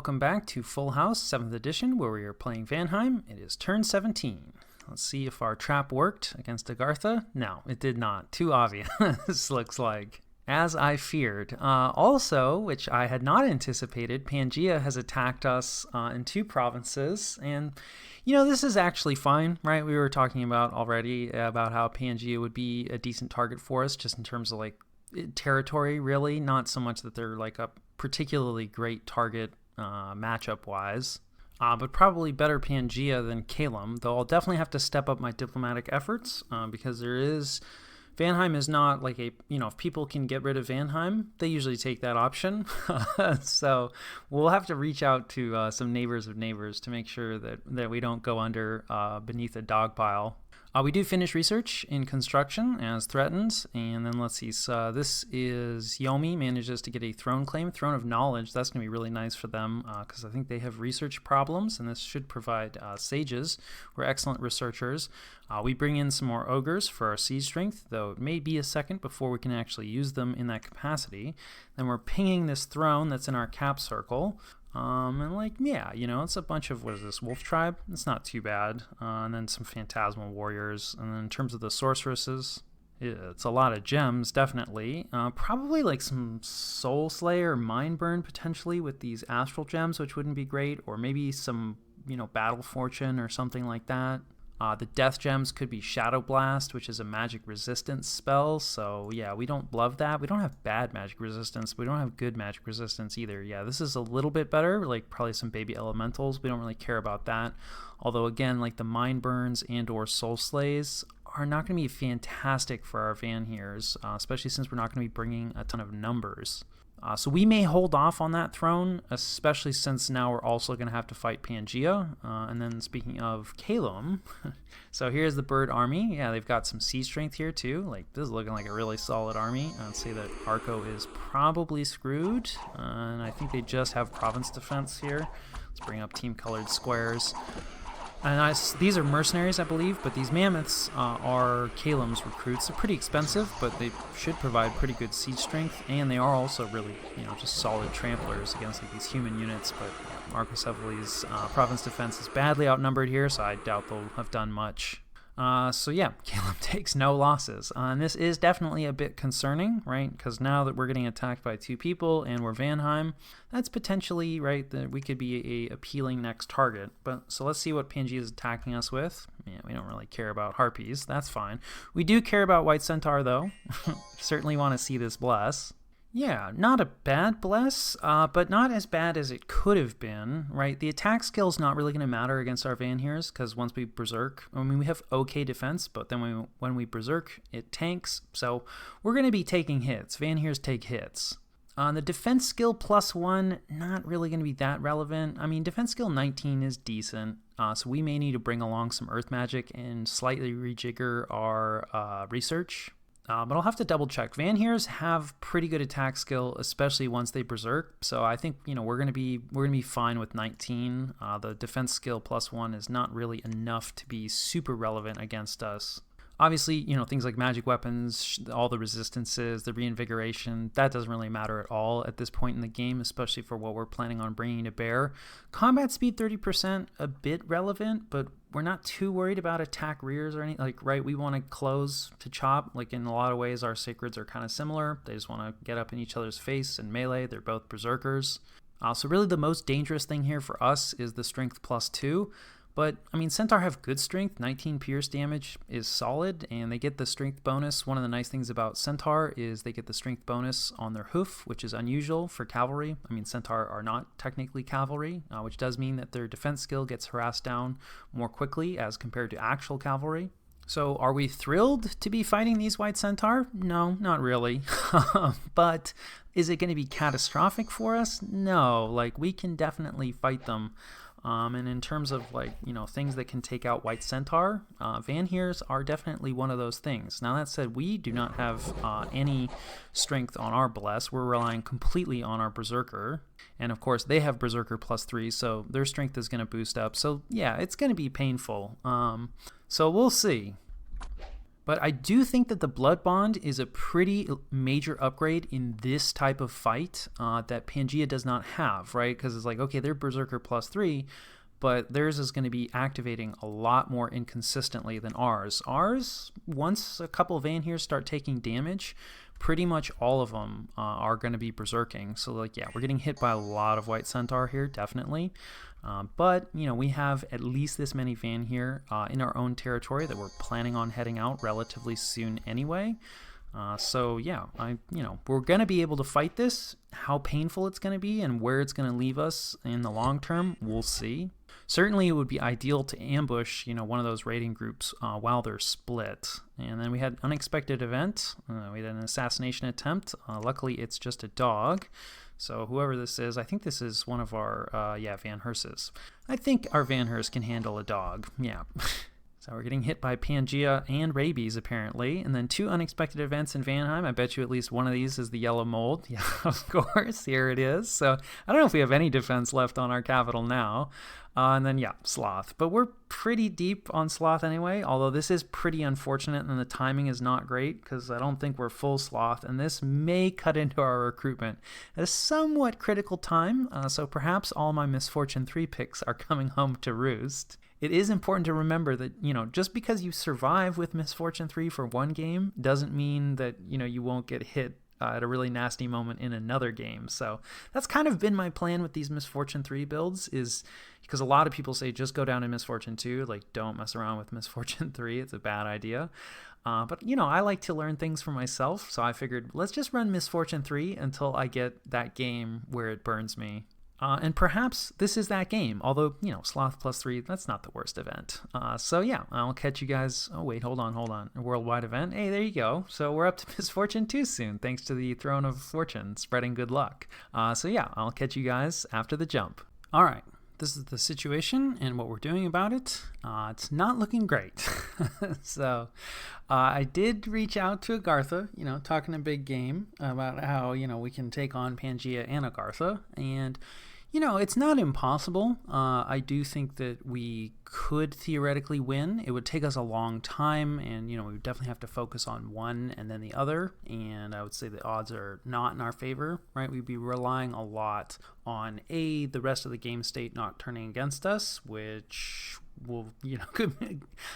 welcome back to Full House 7th edition, where we are playing Vanheim. It is turn 17. Let's see if our trap worked against Agartha. No, it did not. Too obvious, looks like. As I feared. Also, which I had not anticipated, Pangaea has attacked us in 2 provinces, and this is actually fine, right? We were talking about already about how Pangaea would be a decent target for us, just in terms of territory, really, not so much that they're a particularly great target matchup wise, but probably better Pangaea than Calum, though I'll definitely have to step up my diplomatic efforts because Vanheim is not if people can get rid of Vanheim, they usually take that option. So we'll have to reach out to some neighbors of neighbors to make sure that we don't go under beneath a dog pile. We do finish research in construction as threatened, and then let's see, so this is Yomi manages to get a throne claim, Throne of Knowledge. That's going to be really nice for them because I think they have research problems, and this should provide sages who are excellent researchers. We bring in some more ogres for our siege strength, though it may be a second before we can actually use them in that capacity. Then we're pinging this throne that's in our cap circle. It's a bunch of, what is this, wolf tribe? It's not too bad. And then some phantasmal warriors. And then in terms of the sorceresses, it's a lot of gems, definitely. Probably some soul slayer, mind burn potentially with these astral gems, which wouldn't be great. Or maybe some, battle fortune or something like that. The death gems could be Shadow Blast, which is a magic resistance spell. So yeah, we don't love that. We don't have bad magic resistance, but we don't have good magic resistance either. Yeah, this is a little bit better, probably some baby elementals. We don't really care about that. Although again, the mind burns and or soul slays are not going to be fantastic for our Vanheers, especially since we're not going to be bringing a ton of numbers. So we may hold off on that throne, especially since now we're also going to have to fight Pangaea. And then speaking of Calum, so here's the bird army. Yeah, they've got some siege strength here too. This is looking like a really solid army. I'd say that Arco is probably screwed. And I think they just have province defense here. Let's bring up team colored squares. And these are mercenaries, I believe, but these mammoths are Calum's recruits. They're pretty expensive, but they should provide pretty good siege strength, and they are also really, just solid tramplers against these human units. But Marcus Heavely's province defense is badly outnumbered here, so I doubt they'll have done much. So yeah, Calum takes no losses. And this is definitely a bit concerning, right? Because now that we're getting attacked by 2 people and we're Vanheim, that's potentially, right, that we could be a appealing next target. But so let's see what Pangaea is attacking us with. Yeah, we don't really care about harpies. That's fine. We do care about White Centaur, though. Certainly want to see this bless. Yeah, not a bad bless, but not as bad as it could have been, right? The attack skill is not really going to matter against our Vanheers, because once we berserk, we have okay defense, but then when we berserk, it tanks, so we're going to be taking hits. Vanheers take hits. The defense skill +1, not really going to be that relevant. Defense skill 19 is decent, so we may need to bring along some earth magic and slightly rejigger our research. But I'll have to double check. Vanheers have pretty good attack skill, especially once they berserk. So I think we're gonna be fine with 19. The defense skill +1 is not really enough to be super relevant against us. Obviously, things like magic weapons, all the resistances, the reinvigoration, that doesn't really matter at all at this point in the game, especially for what we're planning on bringing to bear. Combat speed 30%, a bit relevant, but we're not too worried about attack rears or anything. Right, we want to close to chop. In a lot of ways, our sacreds are kind of similar. They just want to get up in each other's face and melee. They're both berserkers. So really the most dangerous thing here for us is the strength +2. But, Centaur have good strength. 19 pierce damage is solid, and they get the strength bonus. One of the nice things about Centaur is they get the strength bonus on their hoof, which is unusual for cavalry. Centaur are not technically cavalry, which does mean that their defense skill gets harassed down more quickly as compared to actual cavalry. So are we thrilled to be fighting these White Centaur? No, not really. But is it going to be catastrophic for us? No, we can definitely fight them. And in terms of things that can take out White Centaur, Vanheers are definitely one of those things. Now that said, we do not have any strength on our bless. We're relying completely on our berserker, and of course they have berserker +3, so their strength is going to boost up. So yeah, it's going to be painful. So we'll see. But I do think that the Blood Bond is a pretty major upgrade in this type of fight that Pangea does not have, right? Because it's like, okay, they're Berserker +3, but theirs is going to be activating a lot more inconsistently than ours. Ours, once a couple of Vanheers start taking damage, pretty much all of them are going to be berserking. So like, yeah, we're getting hit by a lot of White Centaur here, definitely. But, you know, we have at least this many Vanheer in our own territory that we're planning on heading out relatively soon anyway. So yeah, we're going to be able to fight this. How painful it's going to be and where it's going to leave us in the long term, we'll see. Certainly it would be ideal to ambush, one of those raiding groups while they're split. And then we had unexpected event. We had an assassination attempt. Luckily, it's just a dog. So whoever this is, I think this is one of our, Van Herses. I think our Van Herse can handle a dog. Yeah. So we're getting hit by Pangea and rabies, apparently. And then 2 unexpected events in Vanheim. I bet you at least one of these is the yellow mold. Yeah, of course. Here it is. So I don't know if we have any defense left on our capital now. And then, yeah, Sloth. But we're pretty deep on Sloth anyway, although this is pretty unfortunate and the timing is not great because I don't think we're full Sloth. And this may cut into our recruitment at a somewhat critical time. So perhaps all my Misfortune 3 picks are coming home to roost. It is important to remember that, just because you survive with Misfortune 3 for one game doesn't mean that, you won't get hit at a really nasty moment in another game. So that's kind of been my plan with these Misfortune 3 builds, is because a lot of people say just go down to Misfortune 2, like don't mess around with Misfortune 3. It's a bad idea. But, I like to learn things for myself. So I figured let's just run Misfortune 3 until I get that game where it burns me. And perhaps this is that game, although, Sloth +3, that's not the worst event. So yeah, I'll catch you guys. Oh, wait, hold on. A worldwide event. Hey, there you go. So we're up to Misfortune 2 soon, thanks to the Throne of Fortune spreading good luck. So yeah, I'll catch you guys after the jump. All right. This is the situation and what we're doing about it. It's not looking great. So I did reach out to Agartha, talking a big game about how, we can take on Pangea and Agartha. And, it's not impossible. I do think that we could theoretically win. It would take us a long time, and, we would definitely have to focus on one and then the other. And I would say the odds are not in our favor, right? We'd be relying a lot on the rest of the game state not turning against us, which will,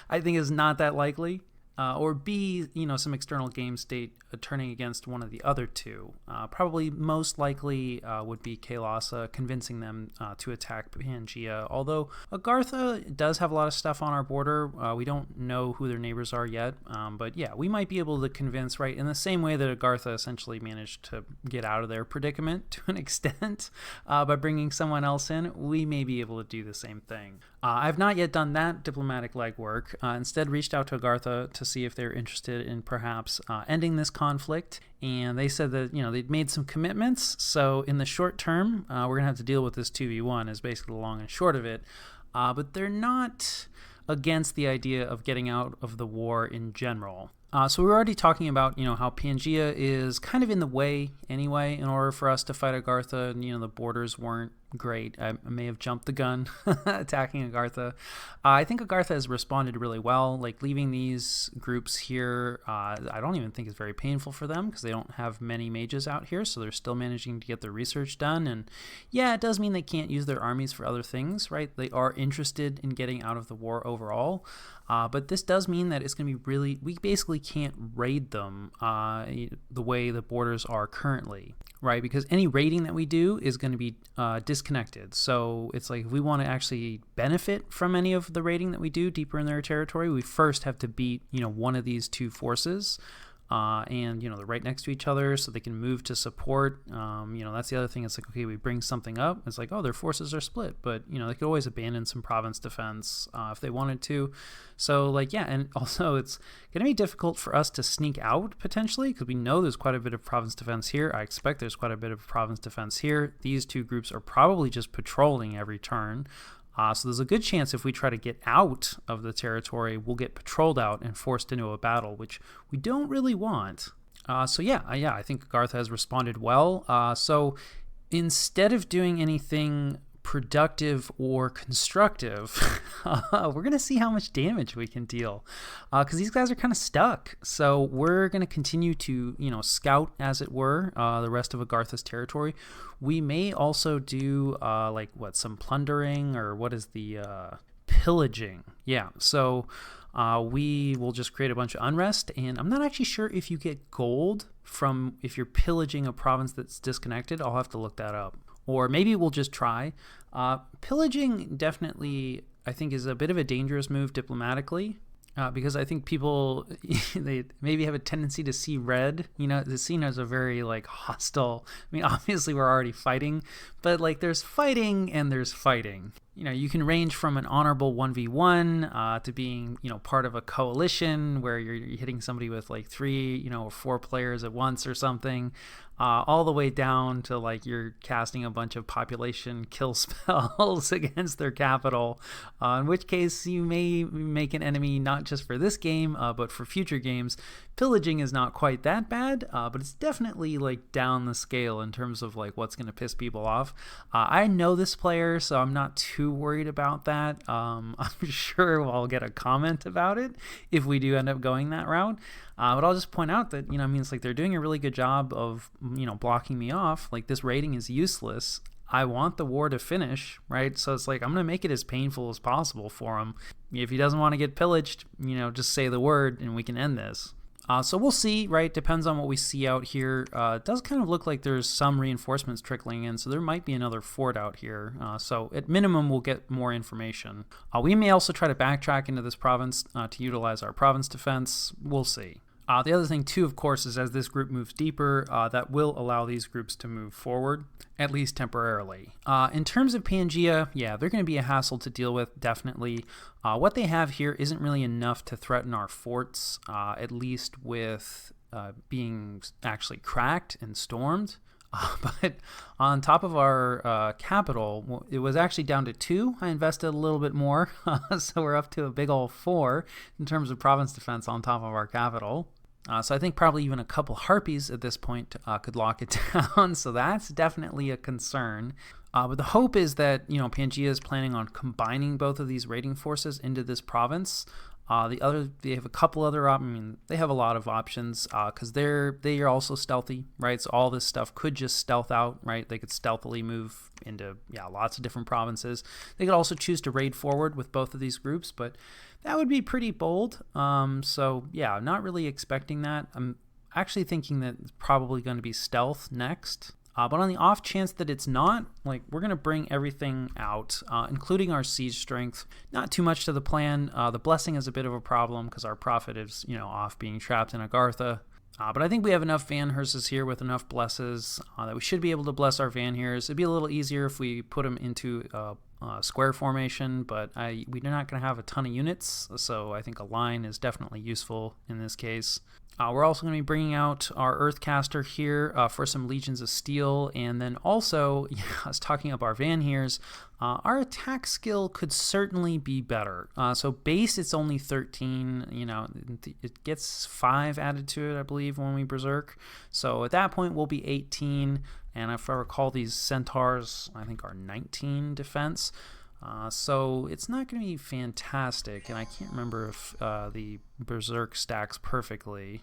I think is not that likely. Or B, some external game state turning against one of the other two. Probably most likely would be Kael'thasa convincing them to attack Pangea. Although Agartha does have a lot of stuff on our border. We don't know who their neighbors are yet. But yeah, we might be able to convince, right, in the same way that Agartha essentially managed to get out of their predicament to an extent by bringing someone else in, we may be able to do the same thing. I've not yet done that diplomatic legwork. Instead, reached out to Agartha to see if they're interested in perhaps ending this conflict. And they said that, they'd made some commitments. So in the short term, we're going to have to deal with this 2v1 is basically the long and short of it. But they're not against the idea of getting out of the war in general. So we were already talking about, how Pangea is kind of in the way anyway in order for us to fight Agartha. And, the borders weren't great. I may have jumped the gun attacking Agartha. I think Agartha has responded really well. Like leaving these groups here, I don't even think it's very painful for them because they don't have many mages out here. So they're still managing to get their research done. And yeah, it does mean they can't use their armies for other things, right? They are interested in getting out of the war overall. But this does mean that it's going to be we basically can't raid them the way the borders are currently, right? Because any raiding that we do is going to be disconnected. So it's like if we want to actually benefit from any of the raiding that we do deeper in their territory, we first have to beat, one of these two forces. And they're right next to each other so they can move to support. That's the other thing. It's like, okay, we bring something up, it's like, oh, their forces are split, but they could always abandon some province defense if they wanted to. So and also it's gonna be difficult for us to sneak out potentially because we know there's quite a bit of province defense here. I expect there's quite a bit of province defense here. These two groups are probably just patrolling every turn. So there's a good chance if we try to get out of the territory, we'll get patrolled out and forced into a battle, which we don't really want. I think Agartha has responded well. So instead of doing anything productive or constructive, we're going to see how much damage we can deal, because these guys are kind of stuck. So we're going to continue to, scout, as it were, the rest of Agartha's territory. We may also do some plundering, or what is the pillaging? Yeah, so we will just create a bunch of unrest, and I'm not actually sure if you get gold from if you're pillaging a province that's disconnected. I'll have to look that up. Or maybe we'll just try. Pillaging definitely, I think, is a bit of a dangerous move diplomatically, because I think people, they maybe have a tendency to see red. It's seen as a very hostile. I mean, obviously we're already fighting, but there's fighting and there's fighting. You can range from an honorable 1v1 to being, part of a coalition where you're hitting somebody with 3, or 4 players at once or something, all the way down to you're casting a bunch of population kill spells against their capital, in which case you may make an enemy not just for this game, but for future games. Pillaging is not quite that bad, but it's definitely down the scale in terms of what's going to piss people off. I know this player, so I'm not too worried about that. I'm sure I'll get a comment about it if we do end up going that route. But I'll just point out that, it's they're doing a really good job of, blocking me off. This raiding is useless. I want the war to finish, right? So it's I'm going to make it as painful as possible for him. If he doesn't want to get pillaged, just say the word and we can end this. So we'll see, right? Depends on what we see out here. It does kind of look like there's some reinforcements trickling in, so there might be another fort out here. So at minimum, we'll get more information. We may also try to backtrack into this province to utilize our province defense. We'll see. The other thing, too, of course, is as this group moves deeper, that will allow these groups to move forward, at least temporarily. In terms of Pangaea, yeah, they're going to be a hassle to deal with, definitely. What they have here isn't really enough to threaten our forts, at least with being actually cracked and stormed. But on top of our capital, it was actually down to 2. I invested a little bit more, so we're up to a big old 4 in terms of province defense on top of our capital. So I think probably even a couple harpies at this point could lock it down, so that's definitely a concern. But the hope is that, Pangaea is planning on combining both of these raiding forces into this province. They have a couple other they have a lot of options because they are also stealthy, right? So all this stuff could just stealth out, right? They could stealthily move into lots of different provinces. They could also choose to raid forward with both of these groups, but that would be pretty bold. So yeah, not really expecting that. I'm actually thinking that it's probably going to be stealth next. But on the off chance that it's not, we're going to bring everything out, including our siege strength. Not too much to the plan. The blessing is a bit of a problem because our prophet is, off being trapped in Agartha. But I think we have enough Vanherses here with enough blesses that we should be able to bless our Vanheres. It'd be a little easier if we put them into square formation, but we're not going to have a ton of units, so I think a line is definitely useful in this case. We're also going to be bringing out our Earthcaster here for some Legions of Steel, and then also, I was talking about our Vanheres, our attack skill could certainly be better. So base, it's only 13, it gets 5 added to it, I believe, when we Berserk. So at that point, we'll be 18, and if I recall, these Centaurs, I think, are 19 defense. So it's not going to be fantastic, and I can't remember if the Berserk stacks perfectly.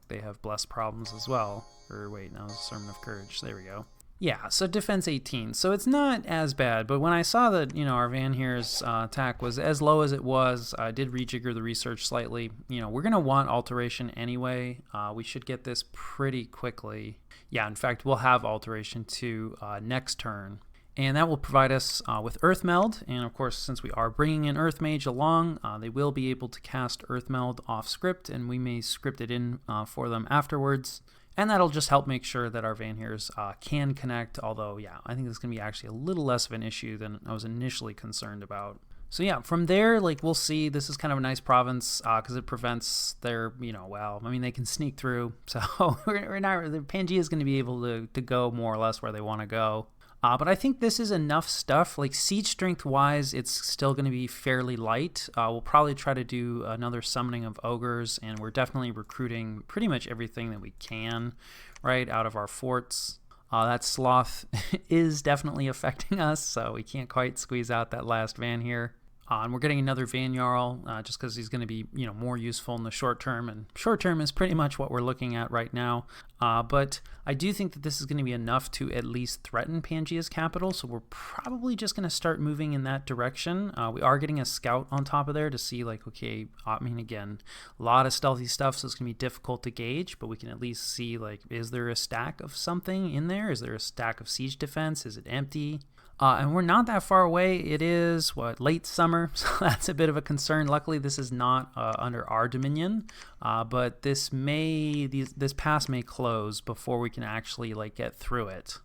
They have blessed problems as well. Or wait, that was a Sermon of Courage. There we go. Yeah, so defense 18. So it's not as bad, but when I saw that, our Vanhere's attack was as low as it was, I did rejigger the research slightly. We're going to want alteration anyway. We should get this pretty quickly. Yeah, in fact, we'll have alteration to next turn. And that will provide us with Earth Meld, and of course, since we are bringing an Earth Mage along, they will be able to cast Earth Meld off script, and we may script it in for them afterwards. And that'll just help make sure that our Vanheres can connect, although, yeah, I think this is going to be actually a little less of an issue than I was initially concerned about. So yeah, from there, we'll see. This is kind of a nice province because it prevents their, they can sneak through. So Pangaea is going to be able to go more or less where they want to go. But I think this is enough stuff. Siege strength wise, it's still going to be fairly light. We'll probably try to do another summoning of ogres, and we're definitely recruiting pretty much everything that we can, right, out of our forts. That sloth is definitely affecting us, so we can't quite squeeze out that last van here. And we're getting another Van Jarl just because he's going to be, more useful in the short term. And short term is pretty much what we're looking at right now. But I do think that this is going to be enough to at least threaten Pangea's capital. So we're probably just going to start moving in that direction. We are getting a scout on top of there to see, like, okay, I mean, again, a lot of stealthy stuff, so it's going to be difficult to gauge. But we can at least see, like, is there a stack of something in there? Is there a stack of siege defense? Is it empty? And we're not that far away. It is, late summer, so that's a bit of a concern. Luckily, this is not under our dominion, but this pass may close before we can actually, get through it.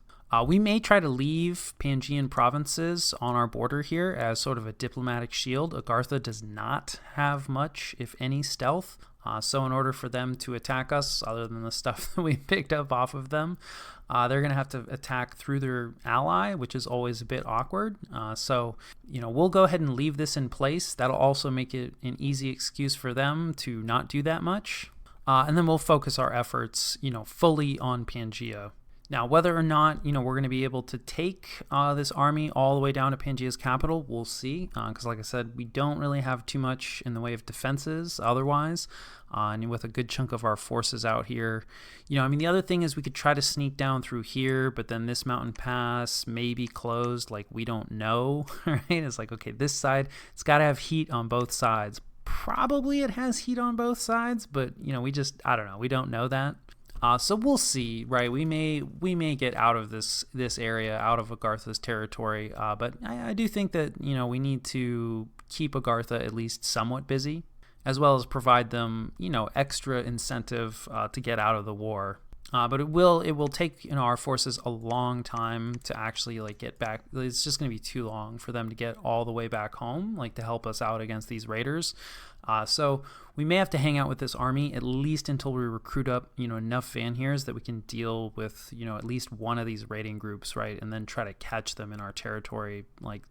We may try to leave Pangean provinces on our border here as sort of a diplomatic shield. Agartha does not have much, if any, stealth. So in order for them to attack us, other than the stuff that we picked up off of them, they're going to have to attack through their ally, which is always a bit awkward. So we'll go ahead and leave this in place. That'll also make it an easy excuse for them to not do that much. And then we'll focus our efforts, fully on Pangea. Now, whether or not, we're going to be able to take this army all the way down to Pangea's capital, we'll see. Because like I said, we don't really have too much in the way of defenses otherwise. And with a good chunk of our forces out here, the other thing is we could try to sneak down through here, but then this mountain pass may be closed. Like, we don't know, right? It's like, okay, this side, it's got to have heat on both sides. Probably it has heat on both sides, but, I don't know. We don't know that. So we'll see, right? We may get out of this area, out of Agartha's territory, but I do think that we need to keep Agartha at least somewhat busy, as well as provide them extra incentive to get out of the war. But it will take our forces a long time to actually get back. It's just going to be too long for them to get all the way back home, to help us out against these raiders. So we may have to hang out with this army at least until we recruit up enough Vanhears that we can deal with at least one of these raiding groups, right, and then try to catch them in our territory,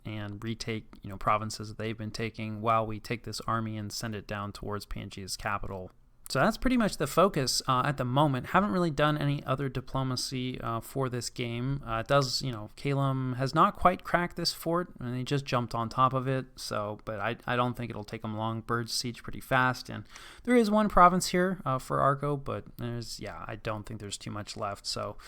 and retake provinces that they've been taking while we take this army and send it down towards Pangea's capital. So that's pretty much the focus at the moment. Haven't really done any other diplomacy for this game. It does, Calum has not quite cracked this fort, and he just jumped on top of it. So, but I don't think it'll take him long. Birds siege pretty fast, and there is one province here for Argo, but I don't think there's too much left. So,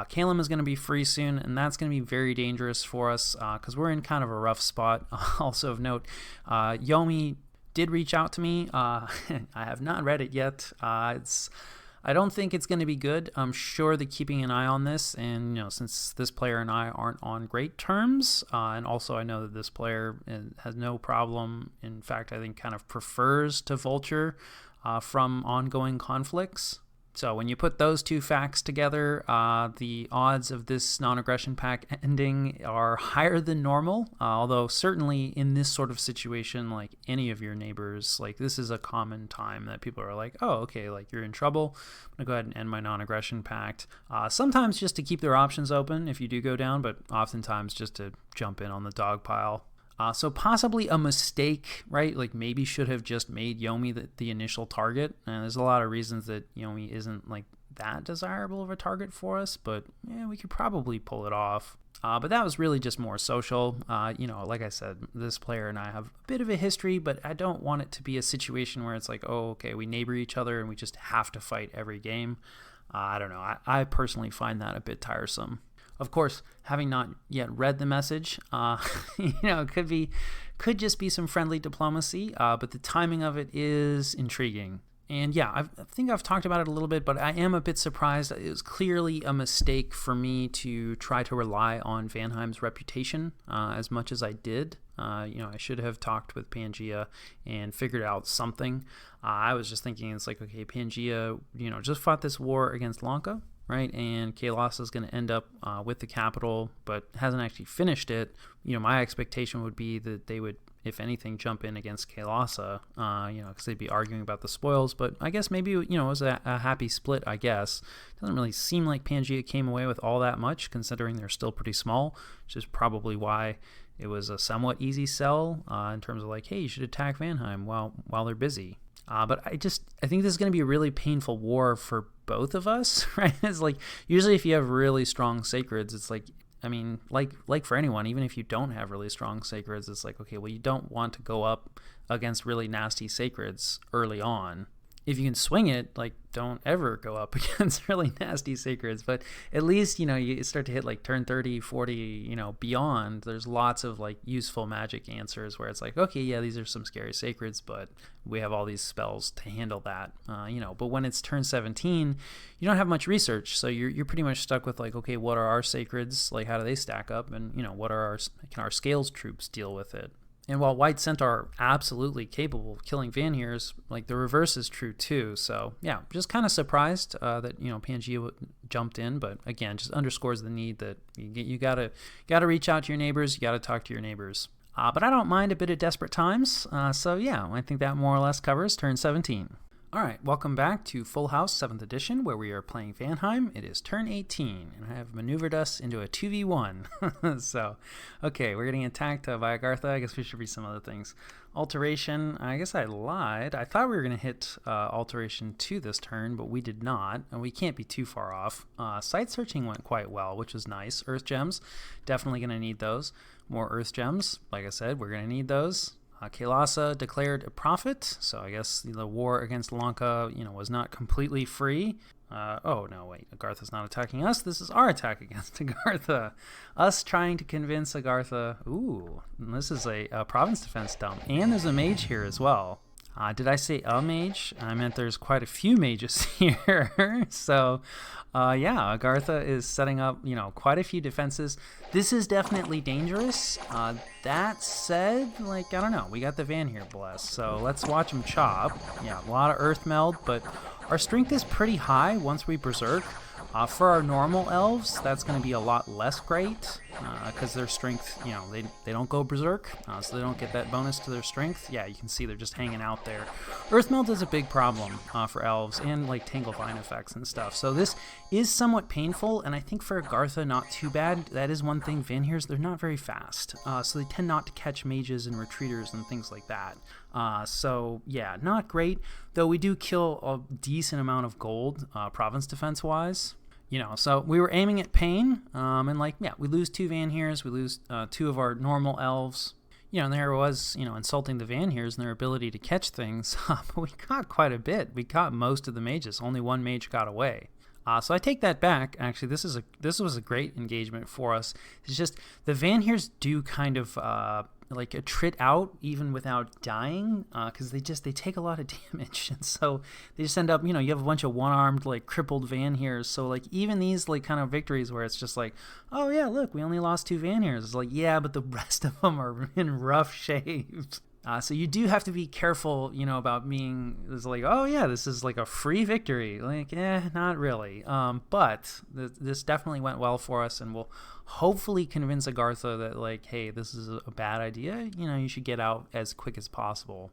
Calum is going to be free soon, and that's going to be very dangerous for us because we're in kind of a rough spot. Also of note, Yomi did reach out to me. I have not read it yet. I don't think it's going to be good. I'm sure that keeping an eye on this, and since this player and I aren't on great terms, and also I know that this player has no problem. In fact, I think kind of prefers to vulture from ongoing conflicts. So when you put those two facts together, the odds of this non-aggression pact ending are higher than normal, although certainly in this sort of situation, like any of your neighbors, this is a common time that people are like, oh, okay, you're in trouble. I'm going to go ahead and end my non-aggression pact. Sometimes just to keep their options open if you do go down, but oftentimes just to jump in on the dog pile. So possibly a mistake, right? Maybe should have just made Yomi the initial target. And there's a lot of reasons that Yomi isn't that desirable of a target for us, but we could probably pull it off. But that was really just more social. Like I said, this player and I have a bit of a history, but I don't want it to be a situation where it's oh, okay, we neighbor each other and we just have to fight every game. I don't know. I personally find that a bit tiresome. Of course, having not yet read the message, it could just be some friendly diplomacy, but the timing of it is intriguing. And I think I've talked about it a little bit, but I am a bit surprised. It was clearly a mistake for me to try to rely on Vanheim's reputation as much as I did. I should have talked with Pangea and figured out something. I was just thinking okay, Pangea, just fought this war against Lanka, right? And Kailasa is going to end up with the capital, but hasn't actually finished it. My expectation would be that they would, if anything, jump in against Kailasa, because they'd be arguing about the spoils. But I guess maybe, it was a happy split, I guess. Doesn't really seem like Pangea came away with all that much, considering they're still pretty small, which is probably why it was a somewhat easy sell in terms of hey, you should attack Vanheim while they're busy. But I think this is going to be a really painful war for both of us, right? It's like, usually if you have really strong sacreds, it's like, I mean, like for anyone, even if you don't have really strong sacreds, it's like, okay, well, you don't want to go up against really nasty sacreds early on. If you can swing it, like, don't ever go up against really nasty sacreds. But at least, you start to hit like turn 30, 40, beyond. There's lots of like useful magic answers where it's like, okay, yeah, these are some scary sacreds, but we have all these spells to handle that. But when it's turn 17, you don't have much research. So you're pretty much stuck with like, okay, what are our sacreds? Like, how do they stack up? And, what are can our scales troops deal with it? And while White Centaur are absolutely capable of killing Vanhears, like, the reverse is true too. So yeah, just kind of surprised that Pangea jumped in, but again, just underscores the need that you gotta reach out to your neighbors, you gotta talk to your neighbors. But I don't mind a bit of desperate times. So yeah, I think that more or less covers turn 17. All right, welcome back to Full House 7th edition, where we are playing Vanheim. It is turn 18, and I have maneuvered us into a 2v1. So, okay, we're getting attacked by Agartha. I guess we should read some other things. Alteration, I guess I lied. I thought we were going to hit Alteration 2 this turn, but we did not, and we can't be too far off. Site searching went quite well, which was nice. Earth gems, definitely going to need those. More Earth gems, like I said, we're going to need those. Kailasa declared a prophet, so I guess the war against Lanka, was not completely free. Oh, no, wait, Agartha's not attacking us. This is our attack against Agartha. Us trying to convince Agartha. Ooh, this is a province defense dump, and there's a mage here as well. Did I say a mage? I meant there's quite a few mages here. So, yeah, Agartha is setting up, quite a few defenses. This is definitely dangerous. That said, I don't know. We got the Vanheir blessed, so let's watch him chop. Yeah, a lot of earth meld, but our strength is pretty high once we berserk. For our normal elves, that's going to be a lot less great because their strength, they don't go berserk, so they don't get that bonus to their strength. Yeah, you can see they're just hanging out there. Earthmelt is a big problem for elves and like Tangle Vine effects and stuff. So this is somewhat painful, and I think for Agartha, not too bad. That is one thing. Vanhears, they're not very fast, so they tend not to catch mages and retreaters and things like that. So yeah, not great, though we do kill a decent amount of gold province defense wise. So we were aiming at pain, and we lose 2 Vanhears, we lose 2 of our normal elves. And there was, insulting the Vanhears and their ability to catch things, but we got quite a bit. We caught most of the mages. Only 1 mage got away. So I take that back. Actually, this was a great engagement for us. It's just the Vanhears do kind of attrit out even without dying, because they take a lot of damage, and so they just end up, you have a bunch of one-armed crippled Vanhears. So even these kind of victories where it's just like, oh yeah, look, we only lost 2 Vanhears. It's like, yeah, but the rest of them are in rough shape. So you do have to be careful, about being, it's like, oh yeah, this is like a free victory. Not really. But this definitely went well for us, and we'll hopefully convince Agartha that hey, this is a bad idea. You should get out as quick as possible.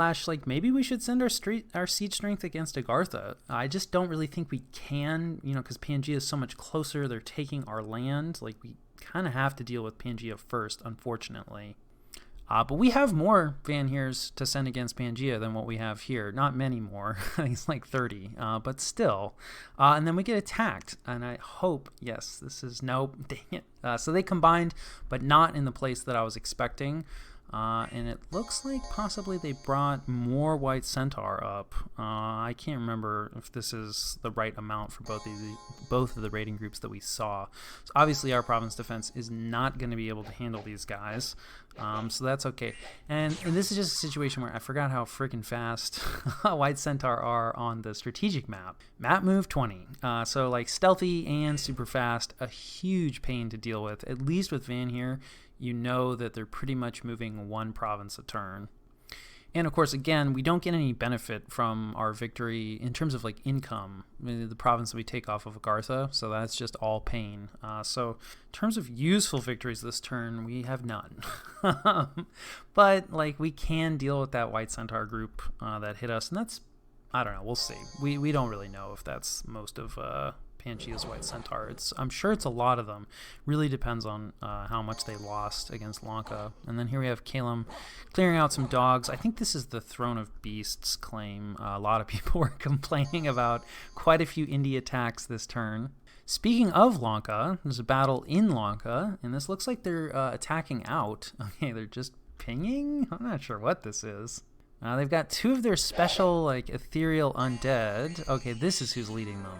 / maybe we should send our siege strength against Agartha. I just don't really think we can, because Pangea is so much closer. They're taking our land. We kind of have to deal with Pangea first, unfortunately. But we have more Vanhears to send against Pangea than what we have here. Not many more. I think it's 30, but still. And then we get attacked, and I hope, yes, this is, nope, dang it. So they combined, but not in the place that I was expecting. And it looks like possibly they brought more White Centaur up. I can't remember if this is the right amount for both of the raiding groups that we saw. So obviously our province defense is not going to be able to handle these guys. So that's okay. And this is just a situation where I forgot how freaking fast White Centaur are on the strategic map. Map move 20. So stealthy and super fast, a huge pain to deal with, at least with Vanheir. You know that they're pretty much moving 1 province a turn. And of course, again, we don't get any benefit from our victory in terms of income, the province that we take off of Agartha, so that's just all pain. So in terms of useful victories this turn, we have none. But we can deal with that White Centaur group that hit us, and that's, I don't know, we'll see. We don't really know if that's most of Pangea's White Centaur. I'm sure it's a lot of them. Really depends on how much they lost against Lanka. And then here we have Kalem clearing out some dogs. I think this is the Throne of Beasts claim. A lot of people were complaining about quite a few indie attacks this turn. Speaking of Lanka, there's a battle in Lanka, and this looks like they're attacking out. Okay, they're just pinging? I'm not sure what this is. They've got two of their special, like, ethereal undead. Okay, this is who's leading them.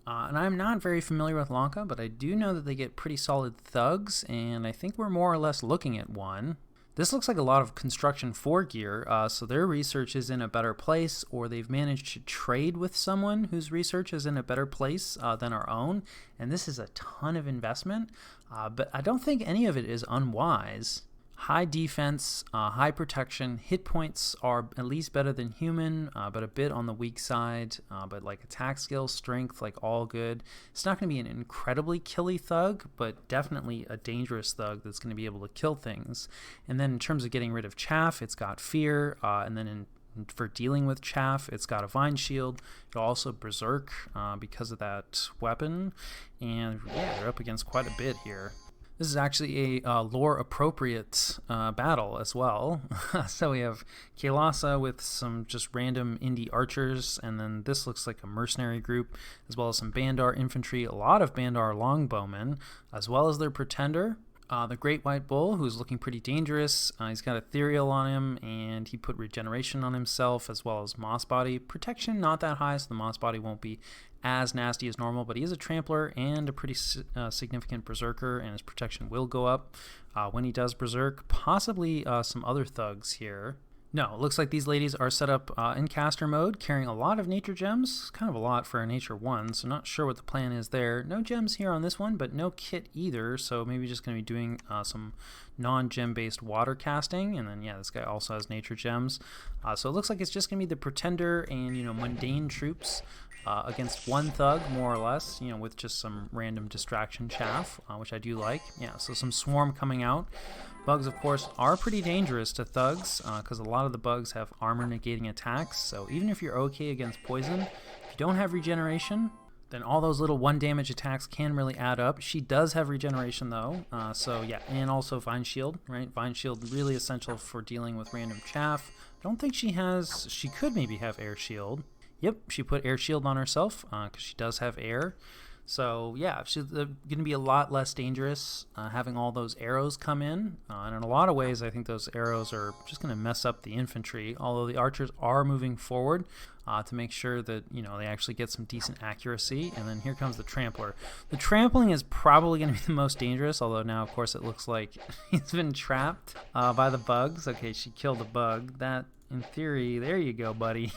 And I'm not very familiar with Lanka, but I do know that they get pretty solid thugs, and I think we're more or less looking at one. This looks like a lot of construction 4 gear, so their research is in a better place, or they've managed to trade with someone whose research is in a better place than our own, and this is a ton of investment, but I don't think any of it is unwise. High defense, high protection, hit points are at least better than human, but a bit on the weak side, but like attack skill, strength, like all good. It's not going to be an incredibly killy thug, but definitely a dangerous thug that's going to be able to kill things. And then in terms of getting rid of chaff, it's got fear, and then for dealing with chaff, it's got a vine shield. It'll also berserk because of that weapon, and yeah, they're up against quite a bit here. This is actually a lore-appropriate battle as well. So we have Kailasa with some just random indie archers, and then this looks like a mercenary group, as well as some Bandar infantry, a lot of Bandar longbowmen, as well as their pretender. The Great White Bull, who's looking pretty dangerous. He's got Ethereal on him, and he put Regeneration on himself, as well as Moss Body. Protection, not that high, so the Moss Body won't be as nasty as normal, but he is a Trampler and a pretty significant Berserker, and his protection will go up when he does Berserk. Possibly some other thugs here. No, it looks like these ladies are set up in caster mode, carrying a lot of nature gems, kind of a lot for a nature 1, so not sure what the plan is there. No gems here on this one, but no kit either, so maybe just going to be doing some non-gem based water casting, and then yeah, this guy also has nature gems. So it looks like it's just going to be the Pretender and, you know, mundane troops against one thug, more or less, you know, with just some random distraction chaff, which I do like. Yeah, so some swarm coming out. Bugs, of course, are pretty dangerous to thugs because a lot of the bugs have armor negating attacks. So even if you're okay against poison, if you don't have regeneration, then all those little 1 damage attacks can really add up. She does have regeneration though, so yeah, and also Vine Shield, right? Vine Shield really essential for dealing with random chaff. I don't think she has, she could maybe have Air Shield. Yep, she put Air Shield on herself because she does have air. So yeah, she's going to be a lot less dangerous having all those arrows come in. And in a lot of ways, I think those arrows are just going to mess up the infantry, although the archers are moving forward to make sure that, you know, they actually get some decent accuracy. And then here comes the Trampler. The Trampling is probably going to be the most dangerous, although now, of course, it looks like he's been trapped by the bugs. Okay, she killed the bug. That, in theory, there you go, buddy.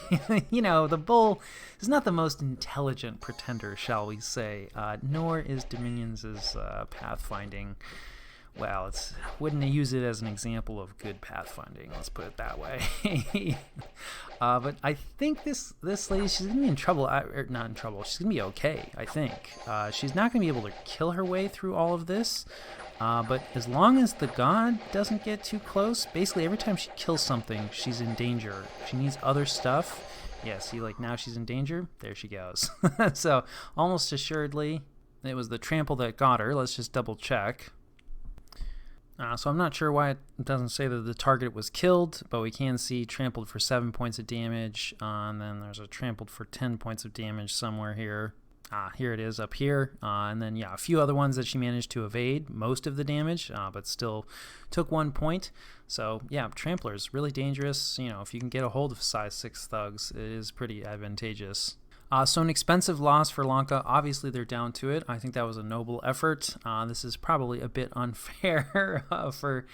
You know, the bull is not the most intelligent pretender, shall we say, nor is Dominion's pathfinding. Well, wouldn't use it as an example of good pathfinding, let's put it that way. But I think this lady, she's going to be in trouble, not in trouble, she's going to be okay, I think. She's not going to be able to kill her way through all of this, but as long as the god doesn't get too close, basically every time she kills something, she's in danger. She needs other stuff. Yeah, see, like now she's in danger. There she goes. So almost assuredly, it was the trample that got her. Let's just double check. So I'm not sure why it doesn't say that the target was killed, but we can see trampled for 7 points of damage, and then there's a trampled for 10 points of damage somewhere here. Here it is up here, and then yeah, a few other ones that she managed to evade most of the damage, but still took 1 point. So yeah, Trampler is really dangerous. You know, if you can get a hold of size 6 thugs, it is pretty advantageous. So an expensive loss for Lanka. Obviously, they're down to it. I think that was a noble effort. This is probably a bit unfair for,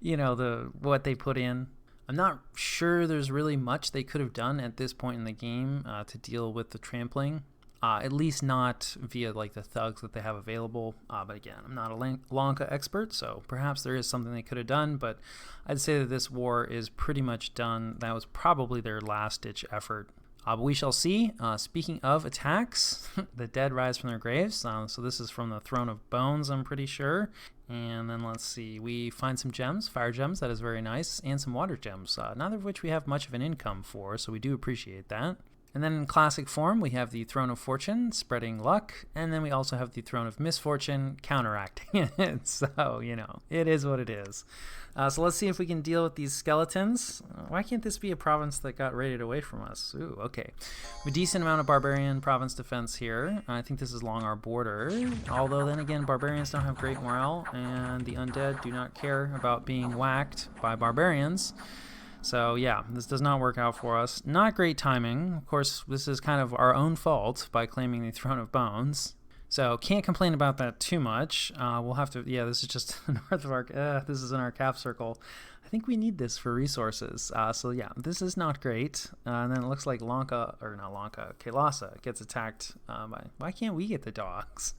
you know, what they put in. I'm not sure there's really much they could have done at this point in the game to deal with the trampling. At least not via like the thugs that they have available. But again, I'm not a Lanka expert, so perhaps there is something they could have done. But I'd say that this war is pretty much done. That was probably their last-ditch effort. But we shall see. Speaking of attacks, the dead rise from their graves. So this is from the Throne of Bones, I'm pretty sure. And then let's see. We find some gems, fire gems. That is very nice. And some water gems, neither of which we have much of an income for, so we do appreciate that. And then in classic form, we have the Throne of Fortune, spreading luck, and then we also have the Throne of Misfortune, counteracting it. So, it is what it is. So let's see if we can deal with these skeletons. Why can't this be a province that got raided away from us? Ooh, okay. A decent amount of barbarian province defense here. I think this is along our border. Although then again, barbarians don't have great morale, and the undead do not care about being whacked by barbarians. So yeah, this does not work out for us. Not great timing. Of course, this is kind of our own fault by claiming the Throne of Bones. So can't complain about that too much. We'll have to, this is just north of our, this is in our cap circle. I think we need this for resources. So yeah, this is not great. And then it looks like Kailasa gets attacked by, why can't we get the dogs?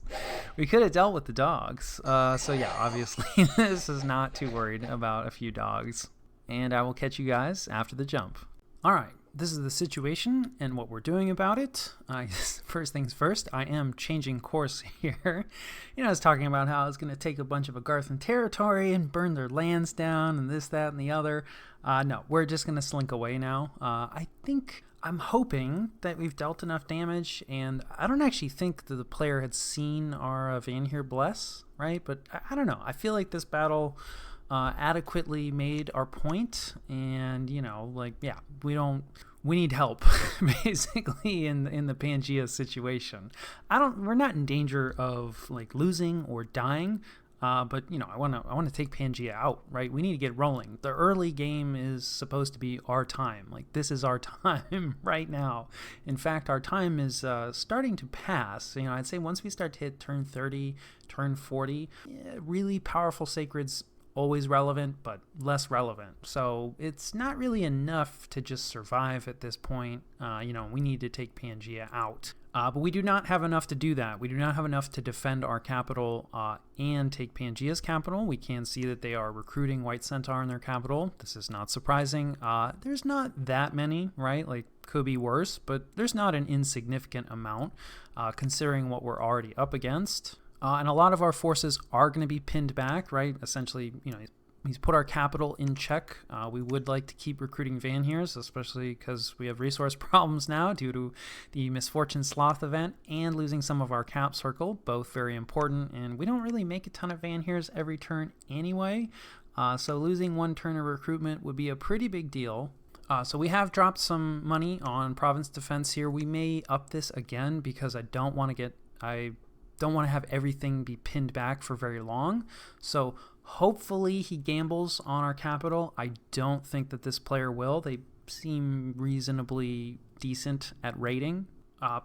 We could have dealt with the dogs. So yeah, obviously this is not too worried about a few dogs. And I will catch you guys after the jump. All right, this is the situation and what we're doing about it. First things first, I am changing course here. I was talking about how I was going to take a bunch of Agarthan territory and burn their lands down and this, that, and the other. No, we're just going to slink away now. I'm hoping that we've dealt enough damage, and I don't actually think that the player had seen our Vanheim bless, right? But I don't know. I feel like this battle adequately made our point, and we need help basically in the Pangea situation. We're not in danger of losing or dying, but I want to take Pangea out, right? We need to get rolling. The early game is supposed to be our time. This is our time right now. In fact, our time is starting to pass. I'd say once we start to hit turn 30, turn 40, really powerful sacreds always relevant, but less relevant. So it's not really enough to just survive at this point. We need to take Pangea out. But we do not have enough to do that. We do not have enough to defend our capital and take Pangea's capital. We can see that they are recruiting White Centaur in their capital. This is not surprising. There's not that many, right? Could be worse, but there's not an insignificant amount considering what we're already up against. And a lot of our forces are going to be pinned back, right? Essentially, he's put our capital in check. We would like to keep recruiting Vanheims, especially because we have resource problems now due to the Misfortune Sloth event and losing some of our cap circle, both very important. And we don't really make a ton of Vanheims every turn anyway. So losing one turn of recruitment would be a pretty big deal. So we have dropped some money on province defense here. We may up this again because I don't want to have everything be pinned back for very long. So hopefully he gambles on our capital. I don't think that this player will. They seem reasonably decent at raiding.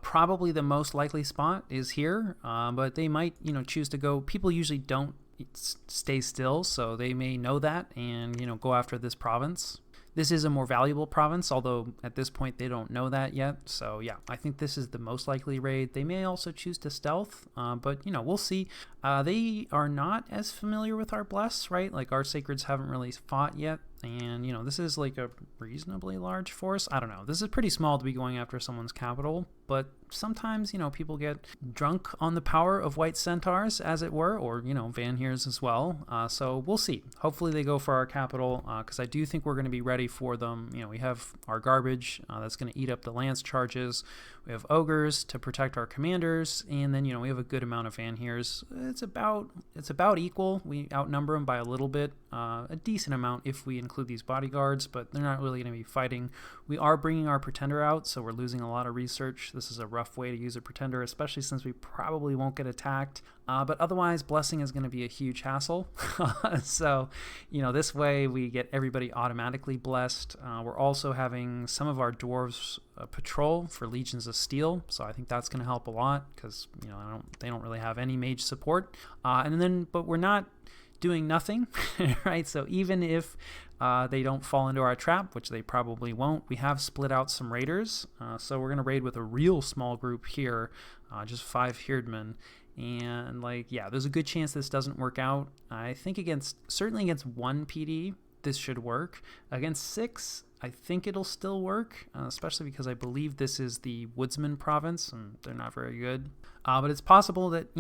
Probably the most likely spot is here, but they might choose to go. People usually don't stay still, so they may know that and go after this province. This is a more valuable province, although at this point they don't know that yet. So yeah, I think this is the most likely raid. They may also choose to stealth, but we'll see. They are not as familiar with our bless, right? Our sacreds haven't really fought yet. And, this is a reasonably large force. I don't know. This is pretty small to be going after someone's capital, but sometimes, people get drunk on the power of white centaurs, as it were, or, Vanheims as well. So we'll see. Hopefully they go for our capital, because I do think we're going to be ready for them. We have our garbage that's going to eat up the lance charges. We have ogres to protect our commanders, and then, we have a good amount of Vanheims. It's about equal. We outnumber them by a little bit, a decent amount if we include these bodyguards, but they're not really going to be fighting. We are bringing our pretender out, so we're losing a lot of research. This is a rough way to use a pretender, especially since we probably won't get attacked. But otherwise, blessing is going to be a huge hassle. So, this way we get everybody automatically blessed. We're also having some of our dwarves patrol for Legions of Steel, so I think that's going to help a lot because they don't really have any mage support. But we're not doing nothing, right? So even if they don't fall into our trap, which they probably won't, we have split out some raiders. So we're going to raid with a real small group here, just 5 Herdmen. And there's a good chance this doesn't work out. I think certainly against 1 PD, this should work. Against 6, I think it'll still work, especially because I believe this is the Woodsman province, and they're not very good. But it's possible that,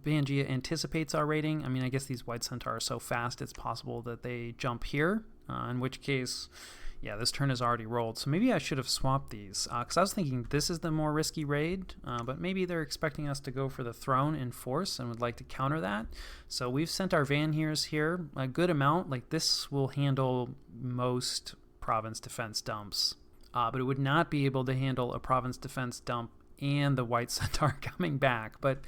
Pangea anticipates our raiding. I guess these White Centaur are so fast, it's possible that they jump here, in which case, Yeah, this turn is already rolled, so maybe I should have swapped these, because I was thinking this is the more risky raid, but maybe they're expecting us to go for the throne in force and would like to counter that. So we've sent our Vanheers here a good amount. Like, this will handle most province defense dumps, but it would not be able to handle a province defense dump and the White Centaur coming back. But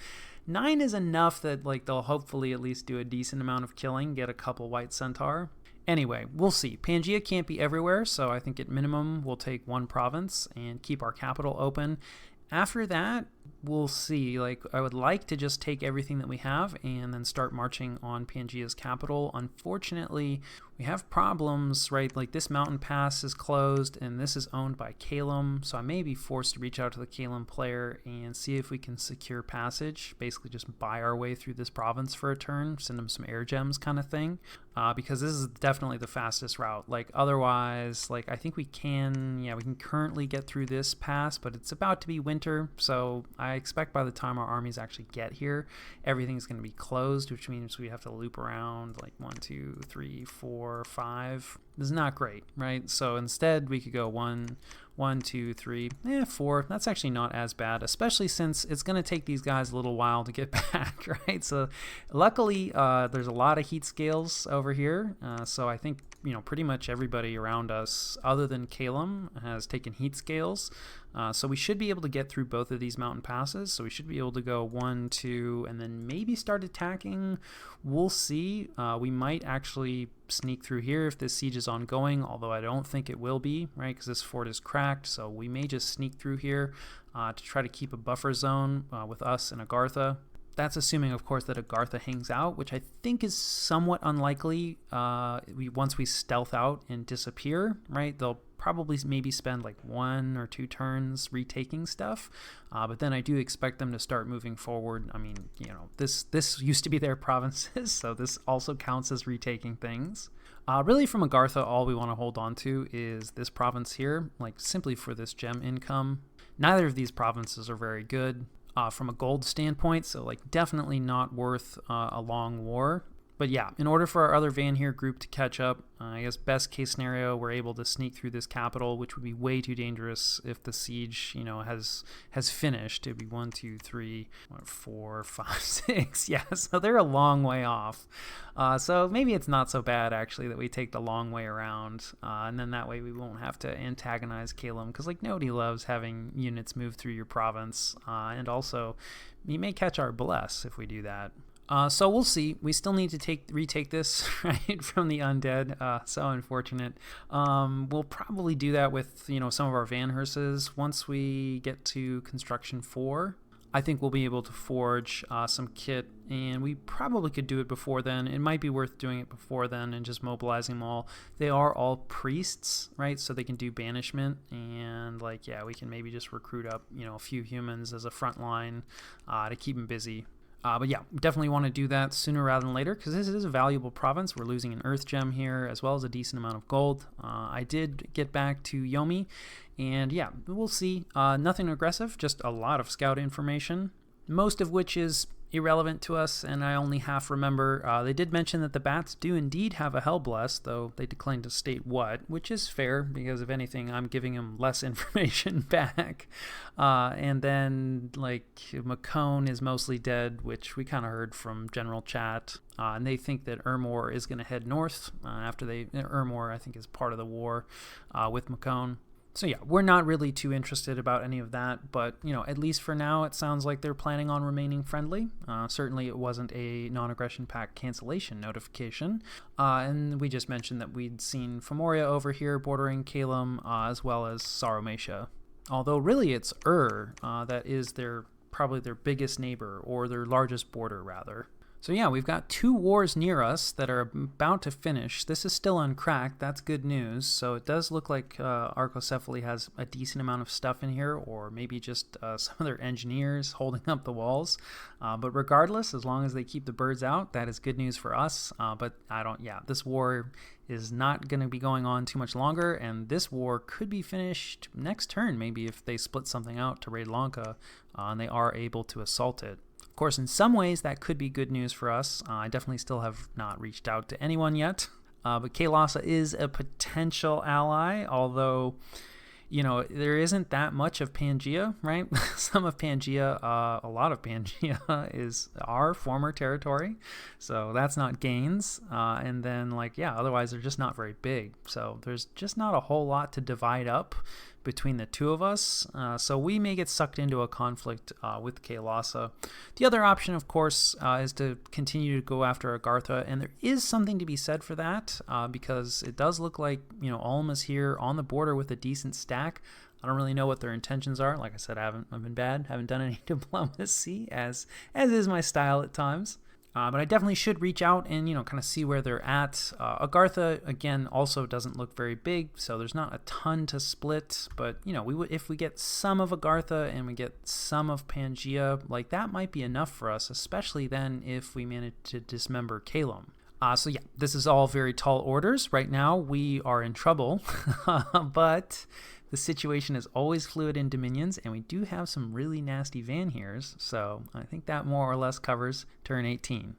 9 is enough that like they'll hopefully at least do a decent amount of killing, get a couple White Centaur. Anyway, we'll see. Pangaea can't be everywhere, so I think at minimum we'll take one province and keep our capital open. After that, we'll see. Like, I would like to just take everything that we have and then start marching on Pangaea's capital. Unfortunately, we have problems, right? Like, this mountain pass is closed and this is owned by Calum, so I may be forced to reach out to the Calum player and see if we can secure passage, basically just buy our way through this province for a turn, send them some air gems kind of thing, because this is definitely the fastest route. Like, otherwise, like, I think we can currently get through this pass, but it's about to be winter, so I expect by the time our armies actually get here, everything's going to be closed, which means we have to loop around like 1, 2, 3, 4, 5. This is not great, right? So instead we could go 1, 2, 3, 4. That's actually not as bad, especially since it's going to take these guys a little while to get back, right? So luckily there's a lot of heat scales over here, so I think pretty much everybody around us other than Calum has taken heat scales, so we should be able to get through both of these mountain passes. So we should be able to go 1, 2, and then maybe start attacking. We'll see. We might actually sneak through here if this siege is ongoing, although I don't think it will be, right, because this fort is cracked. So we may just sneak through here to try to keep a buffer zone with us and Agartha. That's assuming, of course, that Agartha hangs out, which I think is somewhat unlikely. Once we stealth out and disappear, right, they'll probably maybe spend like 1 or 2 turns retaking stuff, but then I do expect them to start moving forward. I mean, this used to be their provinces, so this also counts as retaking things. Really, from Agartha, all we want to hold on to is this province here, like simply for this gem income. Neither of these provinces are very good from a gold standpoint, so like definitely not worth a long war. But yeah, in order for our other Vanheir group to catch up, I guess best case scenario, we're able to sneak through this capital, which would be way too dangerous if the siege, has finished. It'd be 1, 2, 3, 4, 5, 6. Yeah, so they're a long way off. So maybe it's not so bad actually that we take the long way around, and then that way we won't have to antagonize Calum, because like nobody loves having units move through your province, and also you may catch our bless if we do that. So we'll see. We still need to retake this right from the undead. So unfortunate. We'll probably do that with some of our Vanheerses once we get to construction 4. I think we'll be able to forge some kit, and we probably could do it before then. It might be worth doing it before then and just mobilizing them all. They are all priests, right? So they can do banishment, and we can maybe just recruit up a few humans as a front line to keep them busy. But yeah, definitely want to do that sooner rather than later, because this is a valuable province. We're losing an earth gem here as well as a decent amount of gold. I did get back to Yomi, and yeah, we'll see. Nothing aggressive, just a lot of scout information, most of which is irrelevant to us, and I only half remember. They did mention that the bats do indeed have a Hell Bless, though they declined to state what, which is fair, because if anything, I'm giving them less information back. And then, Macone is mostly dead, which we kind of heard from general chat. And they think that Ermor is going to head north after Ermor, I think, is part of the war with Macone. So yeah, we're not really too interested about any of that, but at least for now, it sounds like they're planning on remaining friendly. Certainly, it wasn't a non-aggression pact cancellation notification, and we just mentioned that we'd seen Femoria over here bordering Calum, as well as Saromatia. Although really, it's that is probably their biggest neighbor, or their largest border rather. So yeah, we've got 2 wars near us that are about to finish. This is still uncracked. That's good news. So it does look like Archocephaly has a decent amount of stuff in here, or maybe just some of their engineers holding up the walls. But regardless, as long as they keep the birds out, that is good news for us. But this war is not going to be going on too much longer, and this war could be finished next turn, maybe if they split something out to raid Lanka and they are able to assault it. Of course, in some ways, that could be good news for us. I definitely still have not reached out to anyone yet. But Kael'thasa is a potential ally, although, you know, there isn't that much of Pangaea, right? Some of Pangaea, a lot of Pangaea is our former territory, so that's not gains. And then, like, yeah, otherwise they're just not very big. So there's just not a whole lot to divide up between the two of us. So we may get sucked into a conflict with Kael'thasa. The other option, of course, is to continue to go after Agartha, and there is something to be said for that, because it does look like, you know, Ulma's here on the border with a decent stack. I don't really know what their intentions are. Like I said, I've been bad, haven't done any diplomacy, as is my style at times. But I definitely should reach out and, you know, kind of see where they're at. Agartha, again, also doesn't look very big, so there's not a ton to split. But, you know, if we get some of Agartha and we get some of Pangaea, like, that might be enough for us, especially then if we manage to dismember Calum. So yeah, this is all very tall orders. Right now, we are in trouble, but the situation is always fluid in Dominions, and we do have some really nasty Vanhears, so I think that more or less covers turn 18.